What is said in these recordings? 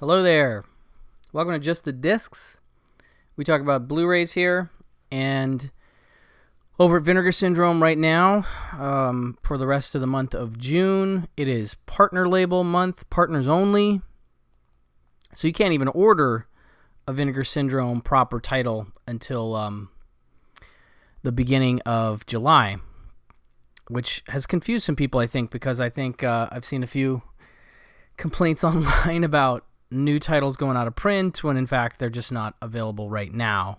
Hello there. Welcome to Just the Discs. We talk about Blu-rays here, and over at Vinegar Syndrome right now, for the rest of the month of June, it is partner label month, partners only. So you can't even order a Vinegar Syndrome proper title until the beginning of July, which has confused some people, I think, because I think I've seen a few complaints online about new titles going out of print when in fact they're just not available right now.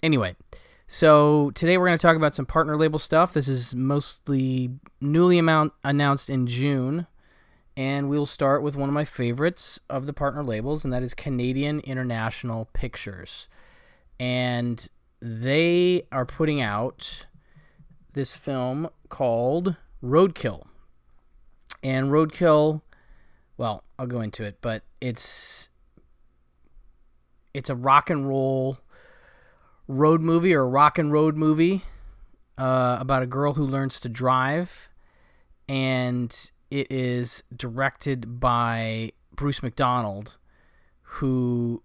Anyway, so today we're going to talk about some partner label stuff. This is mostly newly announced in June, and we'll start with one of my favorites of the partner labels, and that is Canadian International Pictures. And they are putting out this film called Roadkill. And Roadkill, well, I'll go into it, but it's a rock and roll road movie, or a rock and road movie, about a girl who learns to drive, and it is directed by Bruce McDonald, who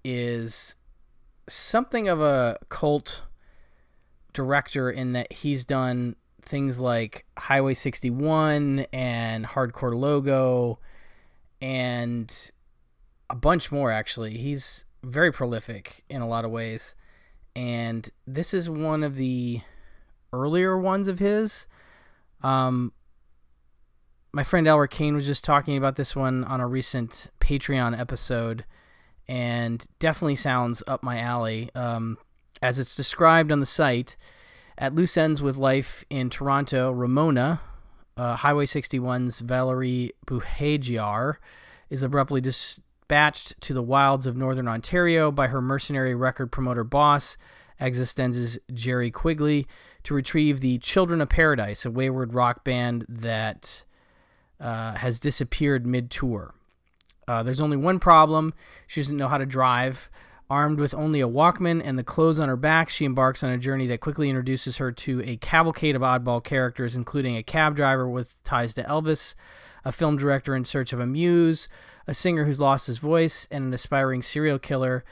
is something of a cult director in that he's done things like Highway 61 and Hardcore Logo and a bunch more, actually. He's very prolific in a lot of ways. And this is one of the earlier ones of his. My friend Elric Kane was just talking about this one on a recent Patreon episode, and definitely sounds up my alley. As it's described on the site, at loose ends with life in Toronto, Ramona, Highway 61's Valerie Buhagiar, is abruptly dispatched to the wilds of northern Ontario by her mercenary record promoter boss, Existenz's Jerry Quigley, to retrieve the Children of Paradise, a wayward rock band that has disappeared mid-tour. There's only one problem: she doesn't know how to drive. Armed with only a Walkman and the clothes on her back, she embarks on a journey that quickly introduces her to a cavalcade of oddball characters, including a cab driver with ties to Elvis, a film director in search of a muse, a singer who's lost his voice, and an aspiring serial killer,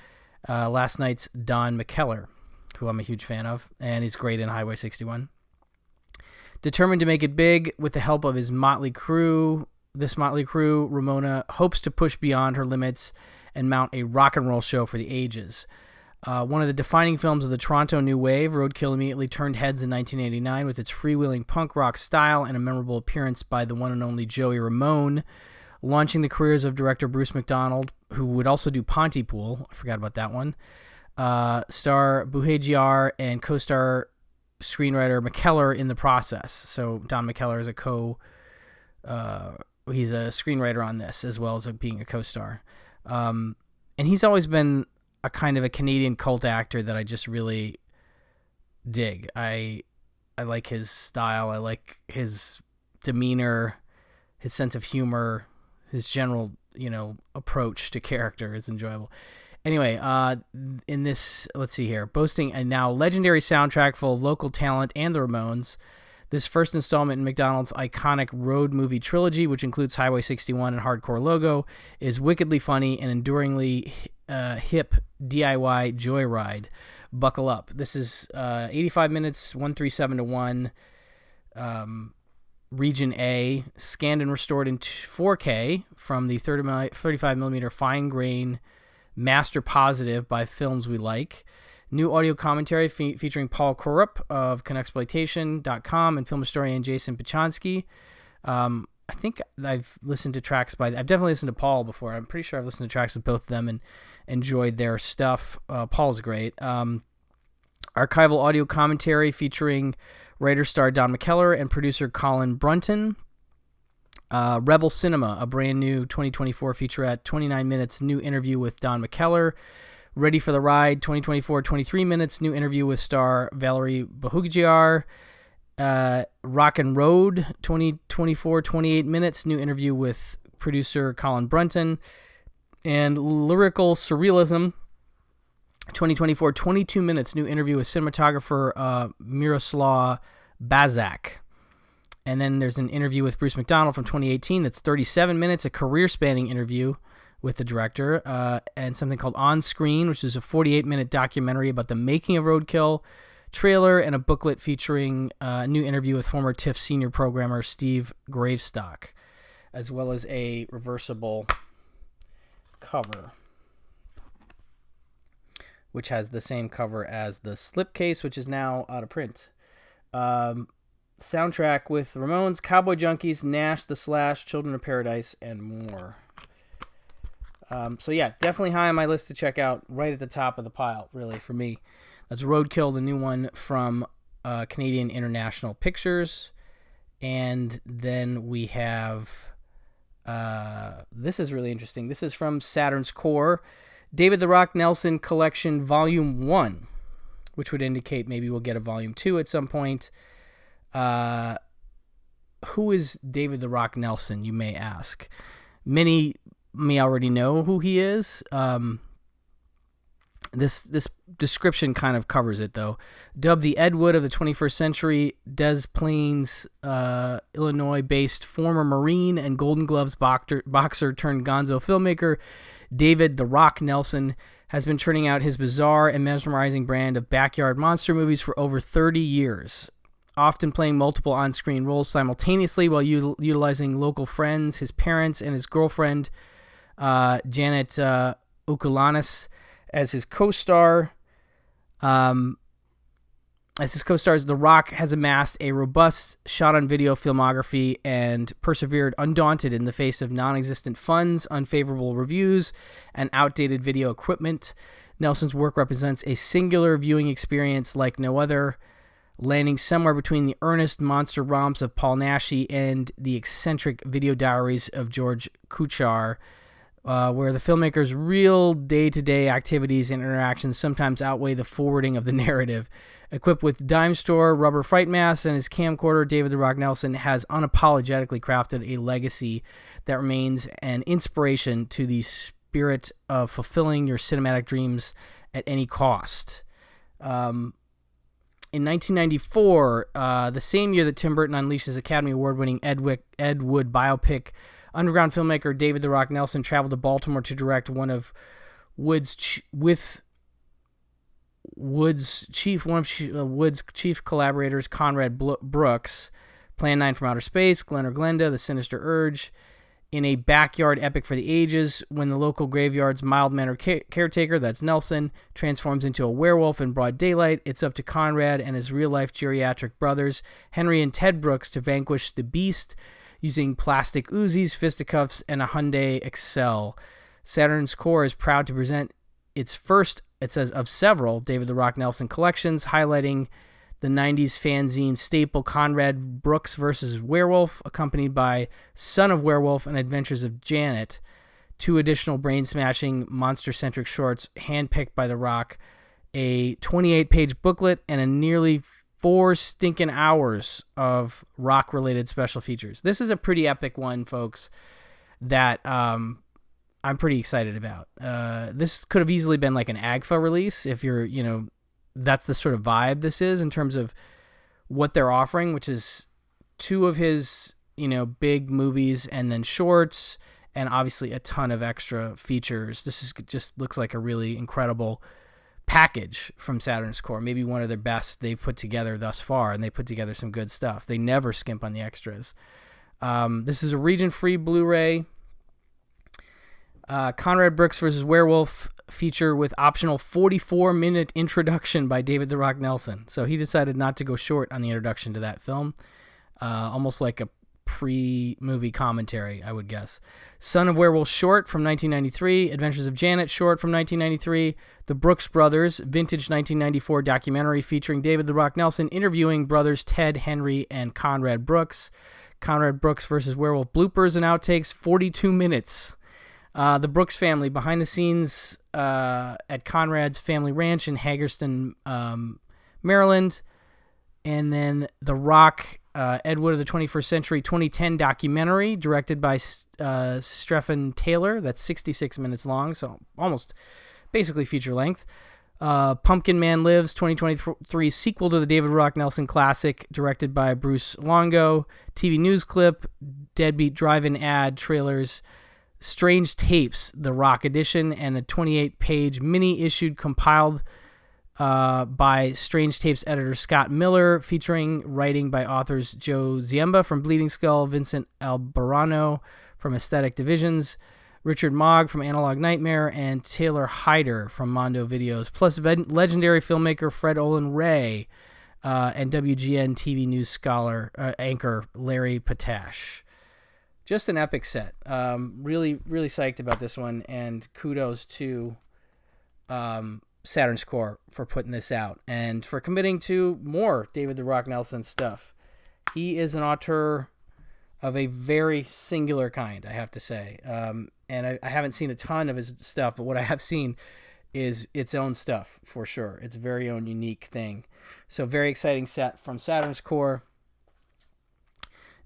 last night's Don McKellar, who I'm a huge fan of, and he's great in Highway 61. Determined to make it big with the help of his motley crew, Ramona hopes to push beyond her limits and mount a rock and roll show for the ages. One of the defining films of the Toronto New Wave, Roadkill immediately turned heads in 1989 with its freewheeling punk rock style and a memorable appearance by the one and only Joey Ramone, launching the careers of director Bruce McDonald, who would also do Pontypool. I forgot about that one. Star Buhagiar and co-star screenwriter McKellar in the process. So Don McKellar is he's a screenwriter on this, as well as being a co-star. And he's always been a kind of a Canadian cult actor that I just really dig. I like his style. I like his demeanor, his sense of humor, his general, approach to character is enjoyable. Anyway, in this, let's see here, boasting a now legendary soundtrack full of local talent and the Ramones, this first installment in McDonald's iconic road movie trilogy, which includes Highway 61 and Hardcore Logo, is wickedly funny and enduringly hip DIY joyride. Buckle up. This is 85 minutes, 137:1, Region A, scanned and restored in 4K from the 35mm fine grain master positive by Films We Like. New audio commentary featuring Paul Korup of Conexploitation.com and film historian Jason Pachonsky. I think I've listened to tracks I've definitely listened to Paul before. I'm pretty sure I've listened to tracks with both of them and enjoyed their stuff. Paul's great. Archival audio commentary featuring writer-star Don McKellar and producer Colin Brunton. Rebel Cinema, a brand new 2024 featurette, 29 minutes, new interview with Don McKellar. Ready for the Ride, 2024, 23 minutes, new interview with star Valerie Buhagiar. Rock and Road, 2024, 28 minutes, new interview with producer Colin Brunton. And Lyrical Surrealism, 2024, 22 minutes, new interview with cinematographer Miroslav Bazak. And then there's an interview with Bruce McDonald from 2018 that's 37 minutes, a career-spanning interview with the director, and something called On Screen, which is a 48-minute documentary about the making of Roadkill, trailer, and a booklet featuring a new interview with former TIFF senior programmer Steve Gravestock, as well as a reversible cover, which has the same cover as the slipcase, which is now out of print. Soundtrack with Ramones, Cowboy Junkies, Nash, The Slash, Children of Paradise, and more. So yeah, definitely high on my list to check out, right at the top of the pile, really, for me. That's Roadkill, the new one from Canadian International Pictures. And then we have, this is really interesting. This is from Saturn's Core, David the Rock Nelson Collection Volume 1, which would indicate maybe we'll get a Volume 2 at some point. Who is David the Rock Nelson, you may ask? Many may already know who he is. This description kind of covers it, though. Dubbed the Ed Wood of the 21st century, Des Plaines, Illinois-based former Marine and Golden Gloves boxer turned gonzo filmmaker, David the Rock Nelson has been turning out his bizarre and mesmerizing brand of backyard monster movies for over 30 years, often playing multiple on-screen roles simultaneously while utilizing local friends, his parents, and his girlfriend, Janet Ukulanis, as his co-star. As his co-stars, The Rock has amassed a robust shot-on-video filmography and persevered undaunted in the face of non-existent funds, unfavorable reviews, and outdated video equipment. Nelson's work represents a singular viewing experience like no other, landing somewhere between the earnest monster romps of Paul Naschy and the eccentric video diaries of George Kuchar, where the filmmaker's real day-to-day activities and interactions sometimes outweigh the forwarding of the narrative. Equipped with dime store rubber fright masks and his camcorder, David the Rock Nelson has unapologetically crafted a legacy that remains an inspiration to the spirit of fulfilling your cinematic dreams at any cost. In 1994, the same year that Tim Burton unleashed his Academy Award-winning Ed Wood biopic, underground filmmaker David the Rock Nelson traveled to Baltimore to direct one of Wood's chief collaborators, Conrad Brooks, Plan 9 from Outer Space, Glen or Glenda, The Sinister Urge, in a backyard epic for the ages. When the local graveyard's mild-mannered caretaker, that's Nelson, transforms into a werewolf in broad daylight, it's up to Conrad and his real-life geriatric brothers, Henry and Ted Brooks, to vanquish the beast using plastic Uzis, fisticuffs, and a Hyundai Excel. Saturn's Core is proud to present its first, it says, of several David the Rock Nelson collections, highlighting the 90s fanzine staple Conrad Brooks vs. Werewolf, accompanied by Son of Werewolf and Adventures of Janet, 2 additional brain-smashing, monster-centric shorts handpicked by The Rock, a 28-page booklet, and a nearly 4 stinking hours of rock-related special features. This is a pretty epic one, folks, that I'm pretty excited about. This could have easily been like an AGFA release if you're, that's the sort of vibe this is in terms of what they're offering, which is 2 of his, big movies and then shorts, and obviously a ton of extra features. This is just looks like a really incredible package from Saturn's Core, maybe one of their best they've put together thus far, and they put together some good stuff. They never skimp on the extras. This is a region-free Blu-ray. Conrad Brooks vs. Werewolf feature with optional 44-minute introduction by David the Rock Nelson. So he decided not to go short on the introduction to that film. Almost like a pre-movie commentary, I would guess. Son of Werewolf short from 1993. Adventures of Janet short from 1993. The Brooks Brothers vintage 1994 documentary featuring David the Rock Nelson interviewing brothers Ted, Henry, and Conrad Brooks. Conrad Brooks vs. Werewolf bloopers and outtakes, 42 minutes. The Brooks family behind the scenes at Conrad's family ranch in Hagerstown, Maryland. And then The Rock, Ed Wood of the 21st Century 2010 documentary directed by Stephen Taylor. That's 66 minutes long, so almost basically feature length. Pumpkin Man Lives, 2023 sequel to the David Rock Nelson classic, directed by Bruce Longo. TV news clip, Deadbeat drive-in ad, trailers, Strange Tapes, the Rock edition, and a 28-page mini-issued compiled by Strange Tapes editor Scott Miller, featuring writing by authors Joe Ziemba from Bleeding Skull, Vincent Albarano from Aesthetic Divisions, Richard Mogg from Analog Nightmare, and Taylor Hyder from Mondo Videos, plus legendary filmmaker Fred Olen Ray and WGN TV news scholar anchor Larry Potash. Just an epic set. Really, really psyched about this one, and kudos to Saturn Score for putting this out and for committing to more David the Rock Nelson stuff. He is an auteur of a very singular kind, I have to say. And I haven't seen a ton of his stuff, but what I have seen is its own stuff, for sure. Its very own unique thing. So very exciting set from Saturn's Core.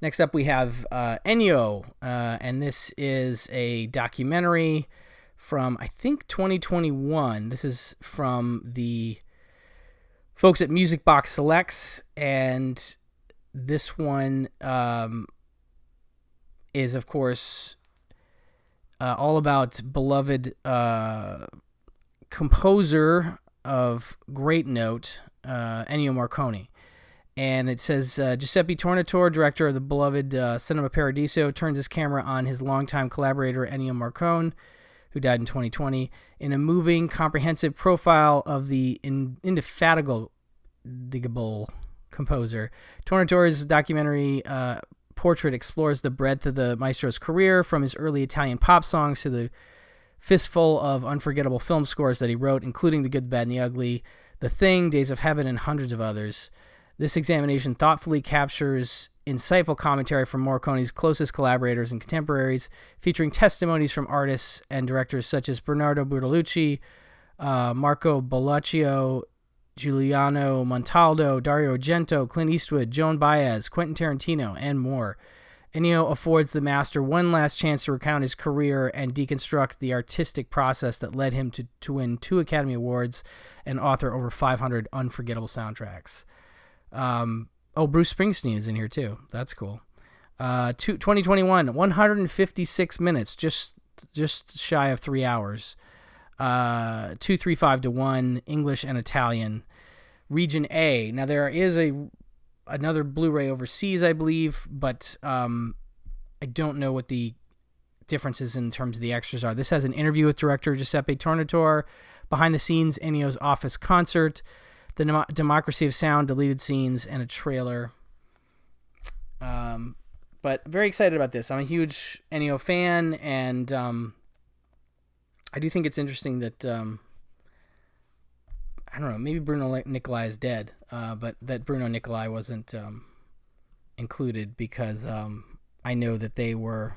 Next up we have Ennio, and this is a documentary from, I think, 2021. This is from the folks at Music Box Selects, and this one is, of course, all about beloved composer of great note, Ennio Morricone. And it says, Giuseppe Tornatore, director of the beloved Cinema Paradiso, turns his camera on his longtime collaborator, Ennio Morricone, who died in 2020, in a moving, comprehensive profile of the indefatigable composer. Tornatore's documentary portrait explores the breadth of the maestro's career, from his early Italian pop songs to the fistful of unforgettable film scores that he wrote, including The Good, the Bad, and the Ugly, The Thing, Days of Heaven, and hundreds of others. This examination thoughtfully captures insightful commentary from Morricone's closest collaborators and contemporaries, featuring testimonies from artists and directors such as Bernardo Bertolucci, Marco Bellocchio, Giuliano Montaldo, Dario Argento, Clint Eastwood, Joan Baez, Quentin Tarantino, and more. Ennio affords the master one last chance to recount his career and deconstruct the artistic process that led him to win 2 Academy Awards and author over 500 unforgettable soundtracks. Bruce Springsteen is in here too. That's cool. 2021, 156 minutes, just shy of 3 hours. 235-1, English and Italian. Region A. Now there is another Blu-ray overseas, I believe, but I don't know what the differences in terms of the extras are. This has an interview with director Giuseppe Tornatore, behind the scenes Ennio's office concert, the Democracy of Sound deleted scenes, and a trailer. But very excited about this. I'm a huge Ennio fan, and I do think it's interesting that I don't know, maybe Bruno Nicolai is dead, but that Bruno Nicolai wasn't included because I know that they were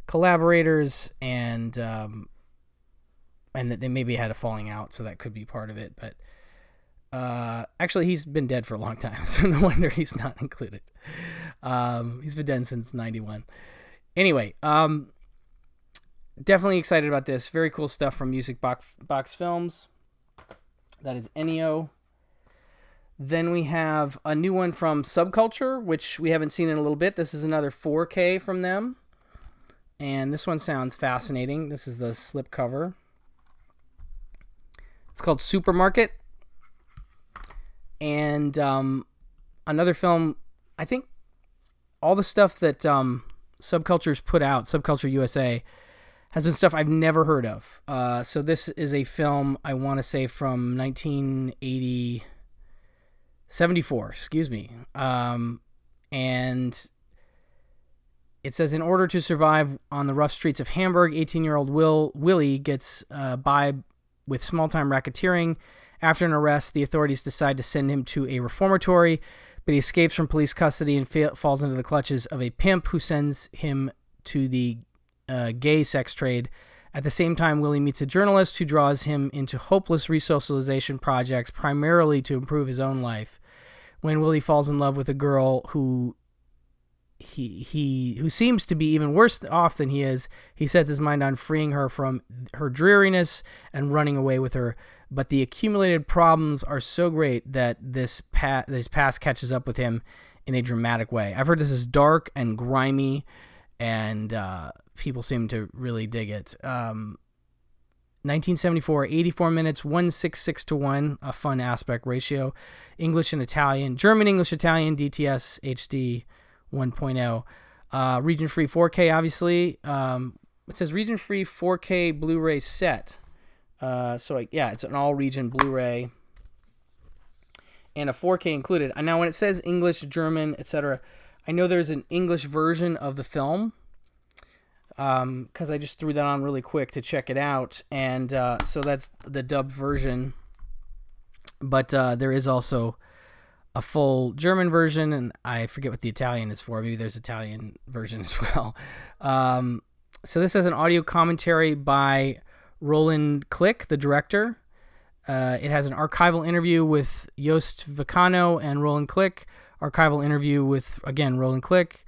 collaborators and that they maybe had a falling out, so that could be part of it. But actually, he's been dead for a long time, so no wonder he's not included. He's been dead since 91. Anyway, definitely excited about this. Very cool stuff from Music Box Films. That is Ennio. Then we have a new one from Subculture, which we haven't seen in a little bit. This is another 4K from them. And this one sounds fascinating. This is the slipcover. It's called Supermarket. And another film, I think all the stuff that Subculture's put out, Subculture USA, has been stuff I've never heard of. So this is a film, I want to say, from 1974, excuse me. And it says, in order to survive on the rough streets of Hamburg, 18-year-old Willie gets by with small-time racketeering. After an arrest, the authorities decide to send him to a reformatory, but he escapes from police custody and falls into the clutches of a pimp who sends him to the gay sex trade. At the same time, Willie meets a journalist who draws him into hopeless resocialization projects, primarily to improve his own life. When Willie falls in love with a girl who he who seems to be even worse off than he is, he sets his mind on freeing her from her dreariness and running away with her. But the accumulated problems are so great that this past catches up with him in a dramatic way. I've heard this is dark and grimy, and people seem to really dig it. 1974, 84 minutes, 166:1, a fun aspect ratio. English and Italian, German, English, Italian, DTS, HD 1.0. Region-free 4K, obviously. It says region-free 4K Blu-ray set. It's an all-region Blu-ray and a 4K included. And now when it says English, German, etc., I know there's an English version of the film, because I just threw that on really quick to check it out, and so that's the dubbed version. But there is also a full German version, and I forget what the Italian is for. Maybe there's Italian version as well. So this has an audio commentary by Roland Klick, the director. It has an archival interview with Joost Vacano and Roland Klick, archival interview with, again, Roland Klick,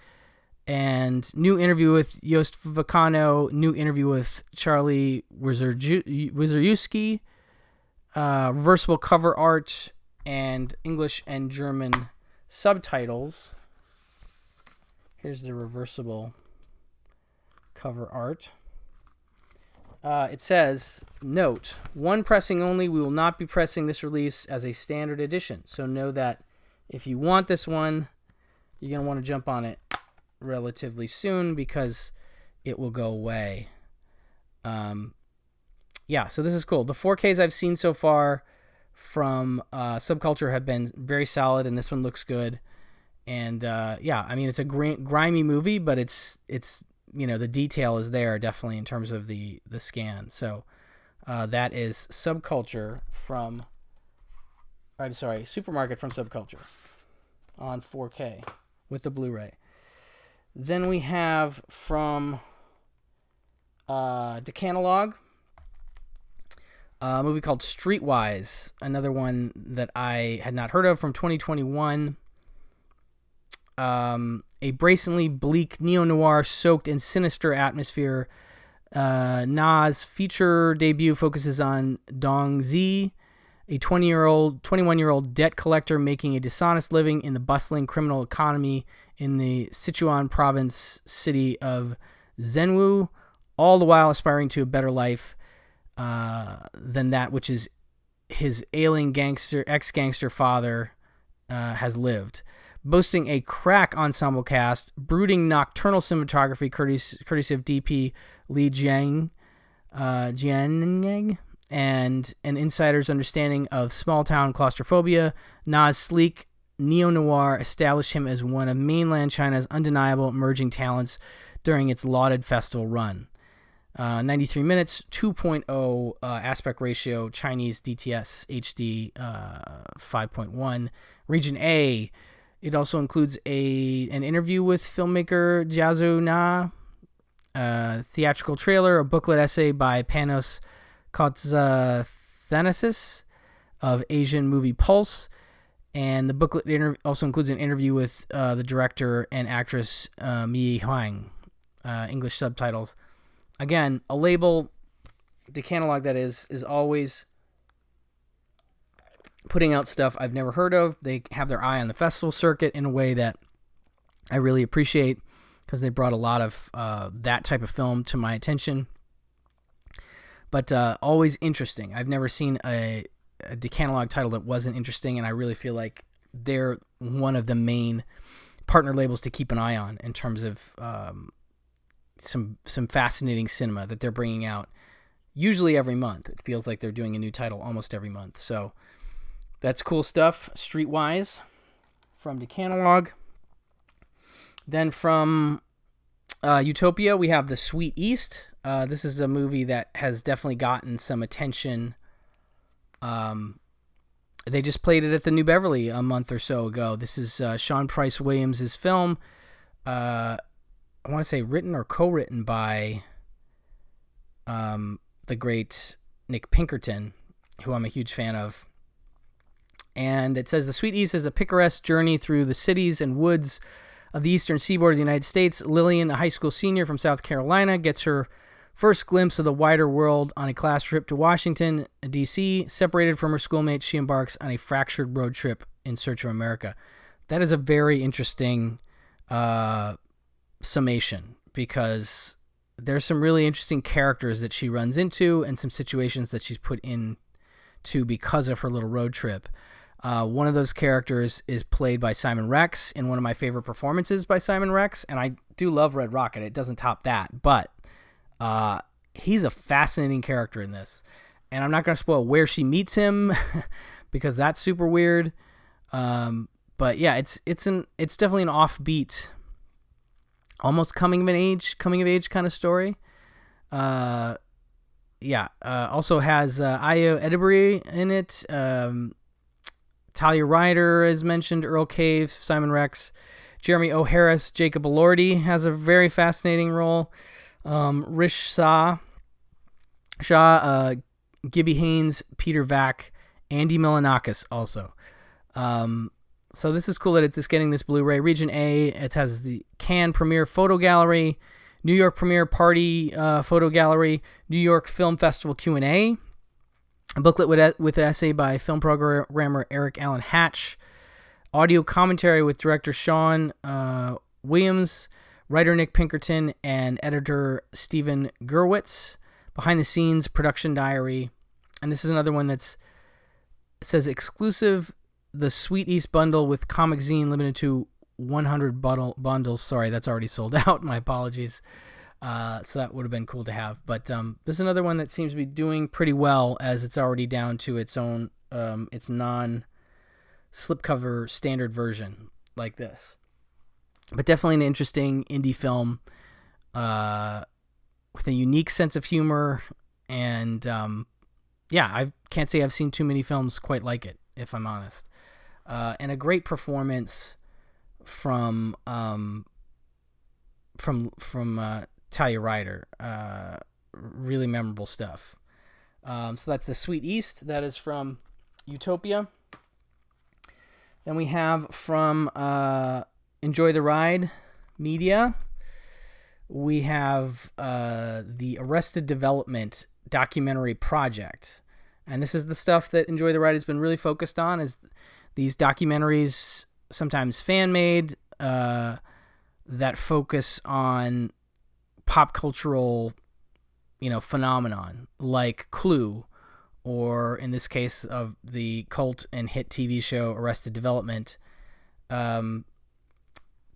and new interview with Joost Vacano, new interview with Charlie Wizerewski, reversible cover art, and English and German subtitles. Here's the reversible cover art. It says, note, one pressing only. We will not be pressing this release as a standard edition. So know that if you want this one, you're going to want to jump on it relatively soon because it will go away. So this is cool. The 4Ks I've seen so far from Subculture have been very solid, and this one looks good. And it's a grimy movie, but it's the detail is there definitely in terms of the scan. So that is Supermarket from Subculture on 4K with the Blu-ray. Then we have from Decalog, a movie called Streetwise, another one that I had not heard of, from 2021. A brazenly bleak neo-noir soaked in sinister atmosphere. Na's feature debut focuses on Dong Zi, a 21-year-old debt collector making a dishonest living in the bustling criminal economy in the Sichuan province city of Zhenwu, all the while aspiring to a better life than that which is his ailing ex-gangster father has lived. Boasting a crack ensemble cast, brooding nocturnal cinematography courtesy of DP Li Jiang, and an insider's understanding of small-town claustrophobia, Na's sleek neo-noir established him as one of mainland China's undeniable emerging talents during its lauded festival run. 93 minutes, 2.0 aspect ratio, Chinese DTS HD 5.1. Region A. It also includes an interview with filmmaker Jiazhu Na, a theatrical trailer, a booklet essay by Panos Kotzathanassis of Asian Movie Pulse, and the booklet also includes an interview with the director and actress Mi Huang, English subtitles. Again, a label, Decalog that is always putting out stuff I've never heard of. They have their eye on the festival circuit in a way that I really appreciate, because they brought a lot of that type of film to my attention. But always interesting. I've never seen a Decalog title that wasn't interesting, and I really feel like they're one of the main partner labels to keep an eye on in terms of some fascinating cinema that they're bringing out usually every month. It feels like they're doing a new title almost every month. So that's cool stuff. Streetwise from Decalog. Then from Utopia, we have The Sweet East. This is a movie that has definitely gotten some attention. They just played it at the New Beverly a month or so ago. This is Sean Price Williams' film. I want to say written or co-written by the great Nick Pinkerton, who I'm a huge fan of. And it says, The Sweet East is a picaresque journey through the cities and woods of the eastern seaboard of the United States. Lillian, a high school senior from South Carolina, gets her first glimpse of the wider world on a class trip to Washington, D.C. Separated from her schoolmates, she embarks on a fractured road trip in search of America. That is a very interesting summation, because there's some really interesting characters that she runs into and some situations that she's put into because of her little road trip. One of those characters is played by Simon Rex in one of my favorite performances by Simon Rex, and I do love Red Rocket. It doesn't top that, but he's a fascinating character in this. And I'm not going to spoil where she meets him because that's super weird. But yeah, it's definitely an offbeat, almost coming of age kind of story. Also has Ayo Edebiri in it. Talia Ryder, as mentioned, Earl Cave, Simon Rex, Jeremy O. Harris, Jacob Elordi has a very fascinating role. Rish Shah, Gibby Haynes, Peter Vack, Andy Milanakis also. So this is cool that it's getting this Blu-ray. Region A, it has the Cannes Premiere Photo Gallery, New York Premiere Party Photo Gallery, New York Film Festival Q&A, a booklet with an essay by film programmer Eric Allen Hatch, audio commentary with director Sean Williams, writer Nick Pinkerton, and editor Stephen Gerwitz, behind the scenes production diary. And this is another one it says exclusive, the Sweet East bundle with Comic Zine limited to 100 bundles. Sorry, that's already sold out. My apologies. So that would have been cool to have. But this is another one that seems to be doing pretty well, as it's already down to its own, its non-slipcover standard version like this. But definitely an interesting indie film with a unique sense of humor. And I can't say I've seen too many films quite like it, if I'm honest. And a great performance from Talia Ryder. Really memorable stuff. So that's The Sweet East. That is from Utopia. Then we have from Enjoy the Ride Media. We have the Arrested Development documentary project. And this is the stuff that Enjoy the Ride has been really focused on, is these documentaries, sometimes fan-made, that focus on pop cultural, phenomenon, like Clue, or in this case of the cult and hit TV show Arrested Development.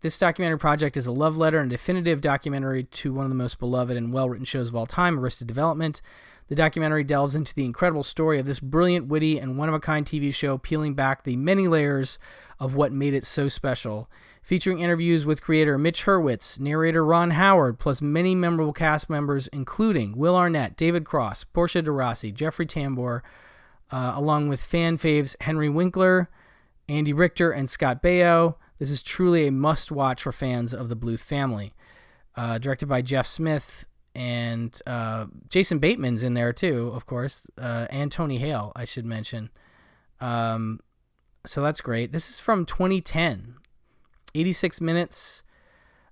This documentary project is a love letter and definitive documentary to one of the most beloved and well-written shows of all time, Arrested Development. The documentary delves into the incredible story of this brilliant, witty, and one-of-a-kind TV show, peeling back the many layers of what made it so special. Featuring interviews with creator Mitch Hurwitz, narrator Ron Howard, plus many memorable cast members, including Will Arnett, David Cross, Portia de Rossi, Jeffrey Tambor, along with fan faves Henry Winkler, Andy Richter, and Scott Baio. This is truly a must-watch for fans of the Bluth family. Directed by Jeff Smith, and Jason Bateman's in there too, of course, and Tony Hale, I should mention. So that's great. This is from 2010. 86 minutes.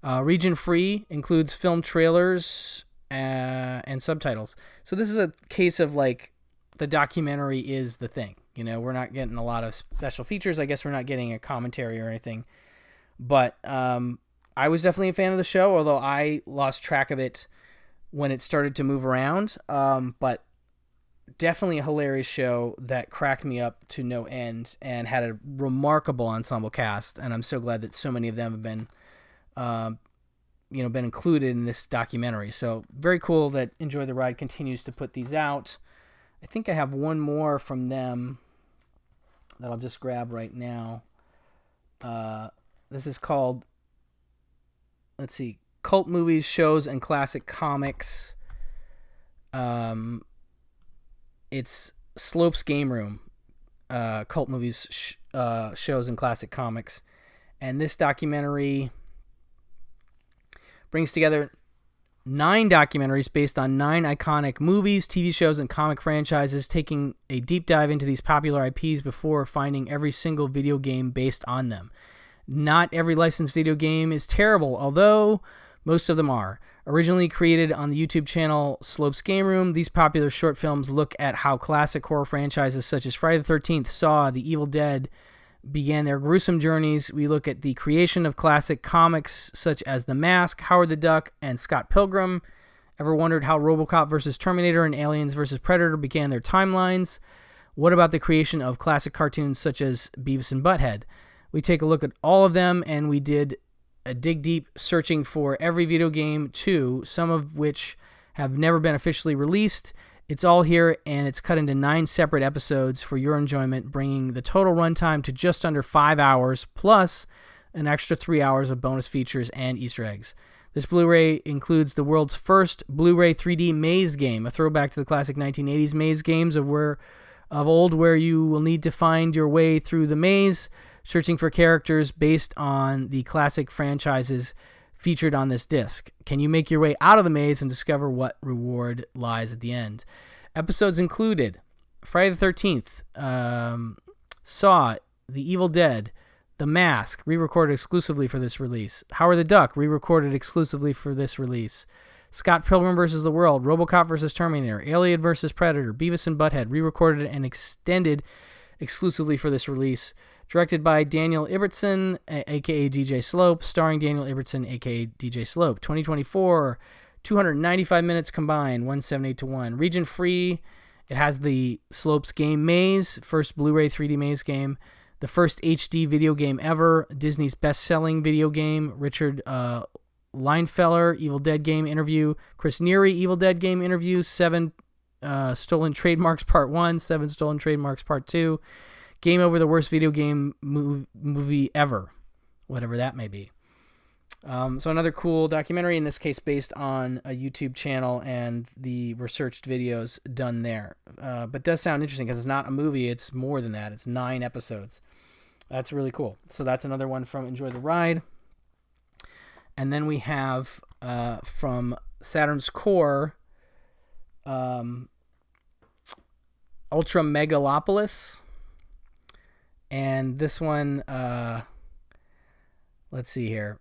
Region free, includes film trailers and subtitles. So this is a case of like the documentary is the thing. We're not getting a lot of special features. I guess we're not getting a commentary or anything. But I was definitely a fan of the show, although I lost track of it when it started to move around. But definitely a hilarious show that cracked me up to no end and had a remarkable ensemble cast. And I'm so glad that so many of them have been, been included in this documentary. So very cool that Enjoy the Ride continues to put these out. I think I have one more from them that I'll just grab right now. This is called, Cult Movies, Shows, and Classic Comics. It's Slope's Game Room, Cult Movies, Shows, and Classic Comics. And this documentary brings together 9 documentaries based on 9 iconic movies, TV shows, and comic franchises, taking a deep dive into these popular IPs before finding every single video game based on them. Not every licensed video game is terrible, although most of them are. Originally created on the YouTube channel Slope's Game Room, these popular short films look at how classic horror franchises such as Friday the 13th, Saw, The Evil Dead began their gruesome journeys. We look at the creation of classic comics such as The Mask, Howard the Duck, and Scott Pilgrim. Ever wondered how RoboCop vs. Terminator and Aliens vs. Predator began their timelines? What about the creation of classic cartoons such as Beavis and Butthead? We take a look at all of them, and we did a dig deep searching for every video game too, some of which have never been officially released. It's all here, and it's cut into 9 separate episodes for your enjoyment, bringing the total runtime to just under 5 hours, plus an extra 3 hours of bonus features and Easter eggs. This Blu-ray includes the world's first Blu-ray 3D maze game, a throwback to the classic 1980s maze games of old, where you will need to find your way through the maze, searching for characters based on the classic franchises featured on this disc. Can you make your way out of the maze and discover what reward lies at the end? Episodes included Friday the 13th, Saw, The Evil Dead, The Mask, re-recorded exclusively for this release, Howard the Duck, re-recorded exclusively for this release, Scott Pilgrim vs. the World, RoboCop vs. Terminator, Alien vs. Predator, Beavis and Butthead, re-recorded and extended exclusively for this release. Directed by Daniel Ibbotson, a.k.a. DJ Slope, starring Daniel Ibbotson, a.k.a. DJ Slope. 2024, 295 minutes combined, 178-1. Region free, it has the Slope's Game Maze, first Blu-ray 3D maze game, the first HD video game ever, Disney's best-selling video game, Richard Leinfeller, Evil Dead game interview, Chris Neary, Evil Dead game interview, 7 Stolen Trademarks Part 1, 7 Stolen Trademarks Part 2, Game Over, the worst video game movie ever, whatever that may be. So another cool documentary, in this case based on a YouTube channel and the researched videos done there. But does sound interesting because it's not a movie, it's more than that. It's 9 episodes. That's really cool. So that's another one from Enjoy the Ride. And then we have from Saturn's Core, Ultra Megalopolis. And this one, let's see here.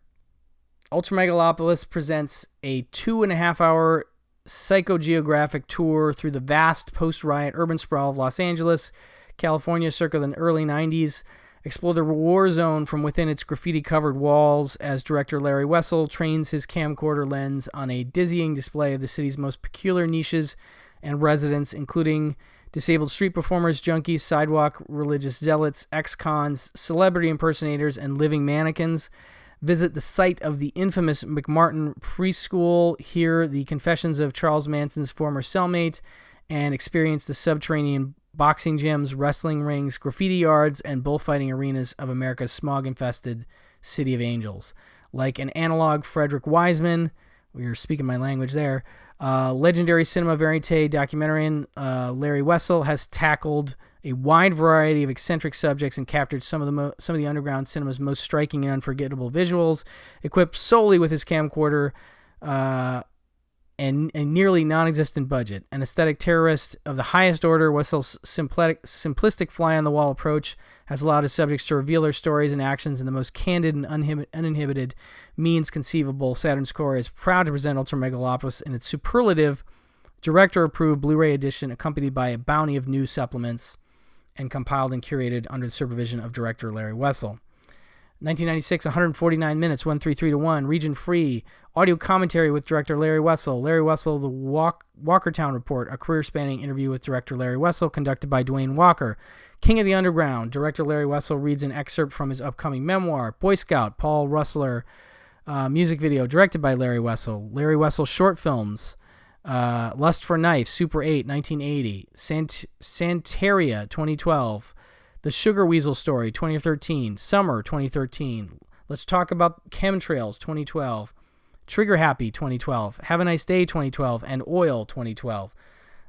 Ultra Megalopolis presents a 2.5-hour psychogeographic tour through the vast post-riot urban sprawl of Los Angeles, California, circa the early 90s. Explore the war zone from within its graffiti-covered walls as director Larry Wessel trains his camcorder lens on a dizzying display of the city's most peculiar niches and residents, including disabled street performers, junkies, sidewalk religious zealots, ex-cons, celebrity impersonators, and living mannequins. Visit the site of the infamous McMartin preschool, hear the confessions of Charles Manson's former cellmate, and experience the subterranean boxing gyms, wrestling rings, graffiti yards, and bullfighting arenas of America's smog-infested City of Angels. Like an analog Frederick Wiseman, we were speaking my language there, legendary cinema verite documentarian Larry Wessel has tackled a wide variety of eccentric subjects and captured some of the underground cinema's most striking and unforgettable visuals. Equipped solely with his camcorder and a nearly non-existent budget, an aesthetic terrorist of the highest order, Wessel's simplistic fly-on-the-wall approach has allowed his subjects to reveal their stories and actions in the most candid and uninhibited means conceivable. Saturn's Core is proud to present Ultra Megalopolis in its superlative, director-approved Blu-ray edition, accompanied by a bounty of new supplements, and compiled and curated under the supervision of director Larry Wessel. 1996, 149 minutes, 133-1, region free, audio commentary with director Larry Wessel. Larry Wessel, The Walkertown Report, a career-spanning interview with director Larry Wessel, conducted by Dwayne Walker. King of the Underground, director Larry Wessel reads an excerpt from his upcoming memoir. Boy Scout, Paul Rustler, music video, directed by Larry Wessel. Larry Wessel short films, Lust for Knife, Super 8, 1980. Santeria, 2012. The Sugar Weasel Story, 2013. Summer, 2013. Let's Talk About Chemtrails, 2012. Trigger Happy, 2012. Have a Nice Day, 2012. And Oil, 2012.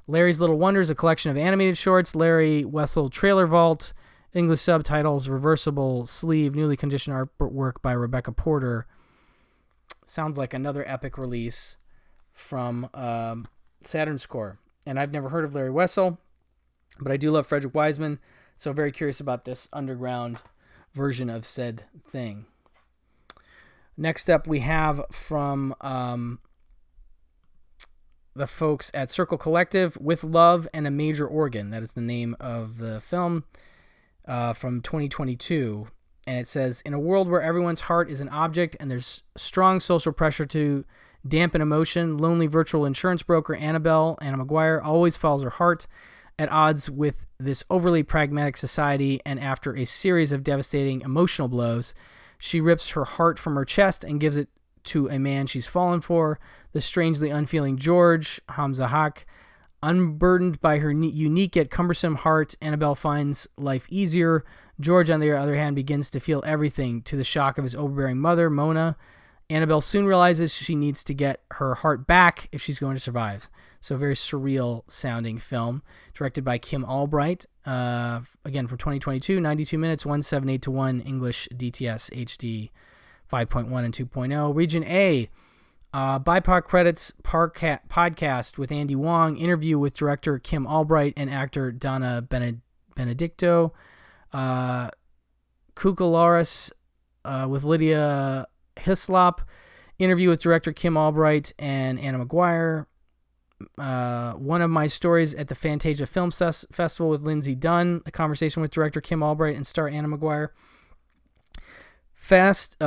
Larry's Little Wonders, a collection of animated shorts. Larry Wessel Trailer Vault, English subtitles, reversible sleeve, newly conditioned artwork by Rebecca Porter. Sounds like another epic release from Saturn's Core. And I've never heard of Larry Wessel, but I do love Frederick Wiseman, so very curious about this underground version of said thing. Next up, we have from the folks at Circle Collective, With Love and a Major Organ. That is the name of the film from 2022. And it says, in a world where everyone's heart is an object and there's strong social pressure to dampen emotion, lonely virtual insurance broker Anna Maguire, always follows her heart at odds with this overly pragmatic society, and after a series of devastating emotional blows, she rips her heart from her chest and gives it to a man she's fallen for, the strangely unfeeling George, Hamza Haq. Unburdened by her unique yet cumbersome heart, Annabelle finds life easier. George, on the other hand, begins to feel everything, to the shock of his overbearing mother, Mona. Annabelle soon realizes she needs to get her heart back if she's going to survive. So a very surreal-sounding film, directed by Kim Albright. Again, from 2022, 92 minutes, 178:1, English DTS HD 5.1 and 2.0. Region A, BIPOC Credits podcast with Andy Wong, interview with director Kim Albright and actor Donna Benedicto, Kukularis with Lydia Hislop, interview with director Kim Albright and Anna Maguire, One of My Stories at the Fantasia Film Festival with Lindsay Dunn, a conversation with director Kim Albright and star Anna Maguire, Fest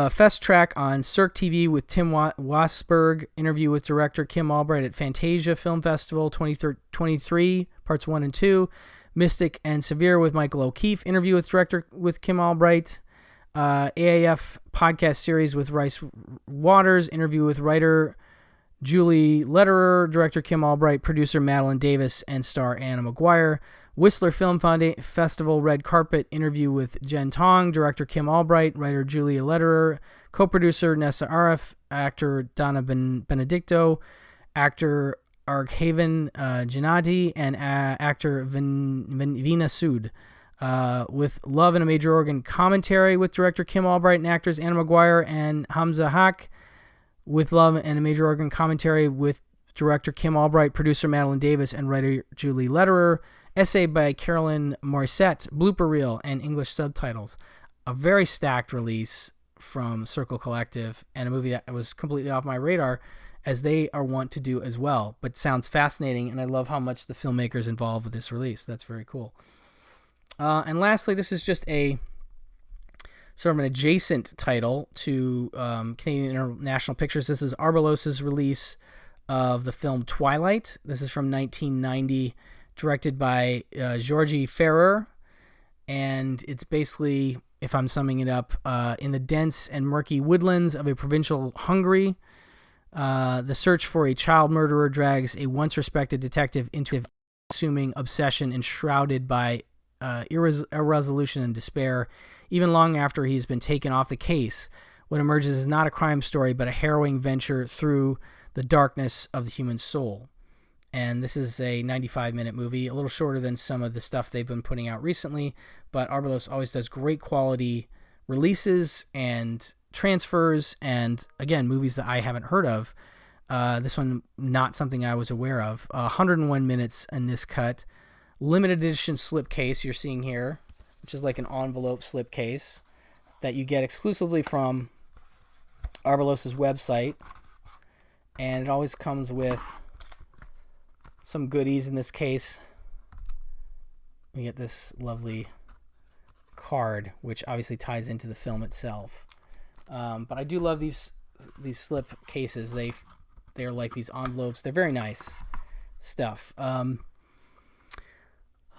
Track on Cirque TV with Tim Wasberg, interview with director Kim Albright at Fantasia Film Festival 2023, parts 1 and 2. Mystic and Severe with Michael O'Keefe, interview with director with Kim Albright. AAF podcast series with Rice Waters, interview with writer Julie Lederer, director Kim Albright, producer Madeline Davis, and star Anna Maguire. Whistler Film Festival Red Carpet, interview with Jen Tong, director Kim Albright, writer Julia Lederer, co-producer Nessa Arif, actor Donna Benedicto, actor Arkhaven Gennady, and actor Veena Sood. With Love and a Major Organ commentary with director Kim Albright and actors Anna Maguire and Hamza Haq. With Love and a Major Organ commentary with director Kim Albright, producer Madeline Davis, and writer Julie Lederer. Essay by Carolyn Morissette, blooper reel, and English subtitles. A very stacked release from Circle Collective, and a movie that was completely off my radar, as they are wont to do as well, but sounds fascinating, and I love how much the filmmakers involved with this release. That's very cool. And lastly, this is just a sort of an adjacent title to Canadian International Pictures. This is Arbelose's release of the film Twilight. This is from 1990, directed by Georgie Ferrer, and it's basically, if I'm summing it up, in the dense and murky woodlands of a provincial Hungary, the search for a child murderer drags a once-respected detective into a consuming obsession enshrouded by irresolution and despair. Even long after he's been taken off the case, what emerges is not a crime story, but a harrowing venture through the darkness of the human soul. And this is a 95-minute movie, a little shorter than some of the stuff they've been putting out recently, but Arbelos always does great quality releases and transfers, and again, movies that I haven't heard of. This one, not something I was aware of. 101 minutes in this cut. Limited edition slipcase you're seeing here, which is like an envelope slipcase that you get exclusively from Arbelos' website. And it always comes with some goodies. In this case, we get this lovely card, which obviously ties into the film itself. But I do love these slip cases. They're like these envelopes. They're very nice stuff.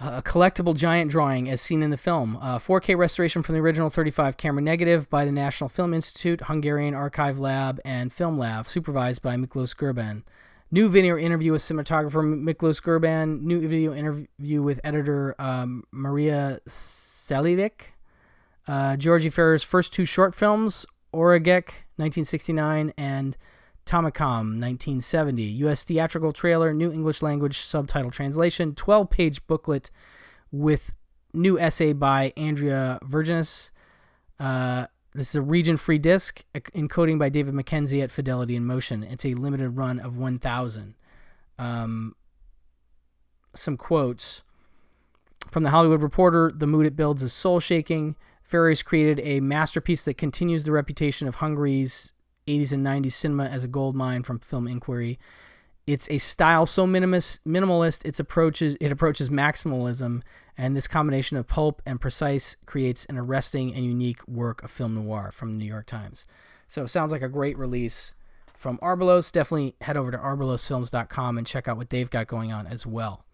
A collectible giant drawing as seen in the film. 4K restoration from the original 35 camera negative by the National Film Institute, Hungarian Archive Lab, and Film Lab, supervised by Miklos Gerben. New video interview with cinematographer Miklos Gerben. New video interview with editor Maria Selivic. Georgie Ferrer's first two short films, Oragek, 1969, and Tamacom, 1970. U.S. theatrical trailer, new English language subtitle translation, 12-page booklet with new essay by Andrea Virginis. This is a region-free disc, encoding by David Mackenzie at Fidelity in Motion. It's a limited run of 1,000. Some quotes from The Hollywood Reporter. The mood it builds is soul-shaking. Ferrer's created a masterpiece that continues the reputation of Hungary's 80s and 90s cinema as a gold mine from Film Inquiry. It's a style so minimalist it approaches maximalism, and this combination of pulp and precise creates an arresting and unique work of film noir from the New York Times. So it sounds like a great release from Arbalos. Definitely head over to arbalosfilms.com and check out what they've got going on as well.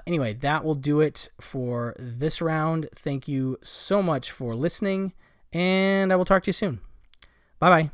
Anyway, that will do it for this round. Thank you so much for listening, and I will talk to you soon. Bye-bye.